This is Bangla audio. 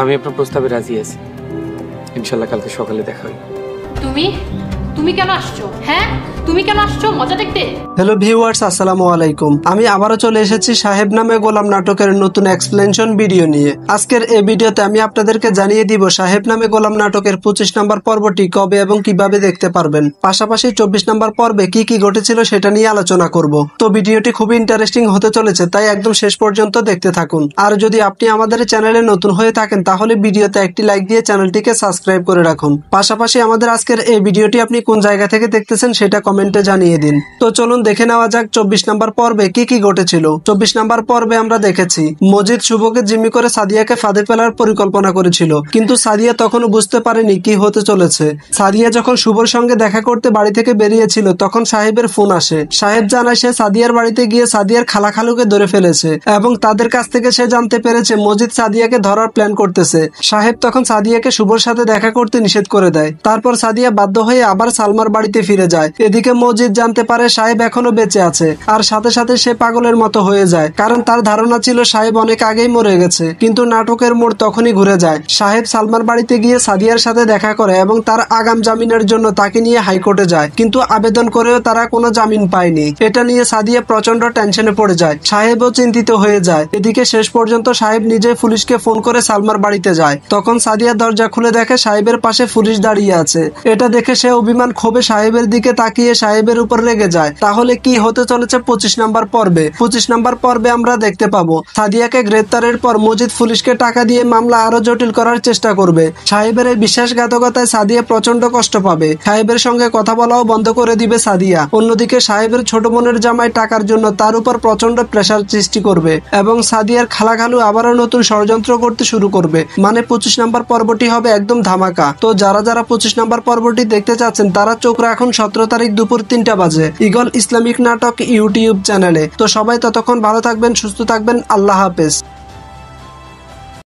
আমি আপনার প্রস্তাবে রাজি আছি। ইনশাল্লাহ কালকে সকালে দেখা হবে। তুমি তুমি কেন আসছো? হ্যাঁ, তুমি কেন আসছো মজা দেখতে? হ্যালো ভিউয়ার্স, আসসালামু আলাইকুম। আমি আবারও চলে এসেছি সাহেব নামে গোলাম নাটকের নতুন এক্সপ্লেনেশন ভিডিও নিয়ে। আজকের এই ভিডিওতে আমি আপনাদেরকে জানিয়ে দিব সাহেব নামে গোলাম নাটকের 25 নম্বর পর্বটি কবে এবং কিভাবে দেখতে পারবেন। পাশাপাশি 24 নম্বর পর্বে কি কি ঘটেছিল সেটা নিয়ে আলোচনা করব। তো ভিডিওটি খুবই ইন্টারেস্টিং হতে চলেছে, তাই একদম শেষ পর্যন্ত দেখতে থাকুন। আর যদি আপনি আমাদের চ্যানেলে নতুন হয়ে থাকেন তাহলে ভিডিওতে একটি লাইক দিয়ে চ্যানেলটিকে সাবস্ক্রাইব করে রাখুন। পাশাপাশি আমাদের আজকের এই ভিডিওটি আপনি কোন জায়গা থেকে দেখতেছেন সেটা কমেন্টে জানিয়ে দিন। তো চলুন দেখে নেওয়া যাক 24 নম্বর পর্বে কি কি ঘটেছিল। 24 নম্বর পর্বে আমরা দেখেছি মজিদ শুভকে জিম্মি করে সাদিয়াকে ফাঁদে ফেলার পরিকল্পনা করেছিল, কিন্তু সাদিয়া তখনও বুঝতে পারেনি কি হতে চলেছে। সাদিয়া যখন শুভর সঙ্গে দেখা করতে বাড়ি থেকে বেরিয়েছিল তখন সাহেবের ফোন আসে। সাহেব জানায় সে সাদিয়ার বাড়িতে গিয়ে সাদিয়ার খালা খালুকে ধরে ফেলেছে এবং তাদের কাছ থেকে সে জানতে পেরেছে মজিদ সাদিয়াকে ধরার প্ল্যান করতেছে। সাহেব তখন সাদিয়াকে শুভর সাথে দেখা করতে নিষেধ করে দেয়। তারপর সাদিয়া বাধ্য হয়ে আবার সালমার বাড়িতে ফিরে যায়। এদিকে মজিদ জানতে পারে সাহেব এখনো বেঁচে আছে, আর সাথে সাথে সে পাগলের মতো হয়ে যায়, কারণ তার ধারণা ছিল সাহেব অনেক আগেই মরে গেছে। কিন্তু নাটকের মোড় তখনই ঘুরে যায়। সাহেব সালমার বাড়িতে গিয়ে সাদিয়ার সাথে দেখা করে এবং তার আগাম জামিনের জন্য তাকে নিয়ে হাইকোর্টে যায়, কিন্তু আবেদন করেও তারা কোনো জামিন পায়নি। এটা নিয়ে সাদিয়া প্রচন্ড টেনশনে পড়ে যায়। সাহেবও চিন্তিত হয়ে যায়। এদিকে শেষ পর্যন্ত সাহেব নিজে পুলিশকে ফোন করে সালমার বাড়িতে যায়। তখন সাদিয়া দরজা খুলে দেখে সাহেবের পাশে পুলিশ দাঁড়িয়ে আছে। এটা দেখে সে অভিমান ক্ষোভে সাহেবের দিকে তাকিয়ে সাহেবের উপর রেগে যায়। তাহলে কি হতে চলেছে 25 নম্বর পর্বে? 25 নম্বর পর্বে আমরা দেখতে পাবো সাদিয়াকে গ্রেপ্তারের পর মজিদ পুলিশকে টাকা দিয়ে মামলা আরো জটিল করার চেষ্টা করবে। সাহেবের এই বিশ্বাসঘাতকতায় সাদিয়া প্রচন্ড কষ্ট পাবে। সাহেবের সঙ্গে কথা বলাও বন্ধ করে দিবে সাদিয়া। অন্যদিকে সাহেবের ছোট বোনের জামাই টাকার জন্য তার উপর প্রচন্ড প্রেসার সৃষ্টি করবে এবং সাদিয়ার খালাখালু আবারও নতুন ষড়যন্ত্র করতে শুরু করবে। মানে 25 নম্বর পর্বটি হবে একদম ধামাকা। তো যারা 25 নম্বর পর্বটি দেখতে চাচ্ছেন তারা চোখ রাখুন 17 তারিখ দুপুর 3টা বাজে ঈগল ইসলামিক নাটক ইউটিউব চ্যানেলে। তো সবাই ততক্ষণ ভালো থাকবেন, সুস্থ থাকবেন। আল্লাহ হাফেজ।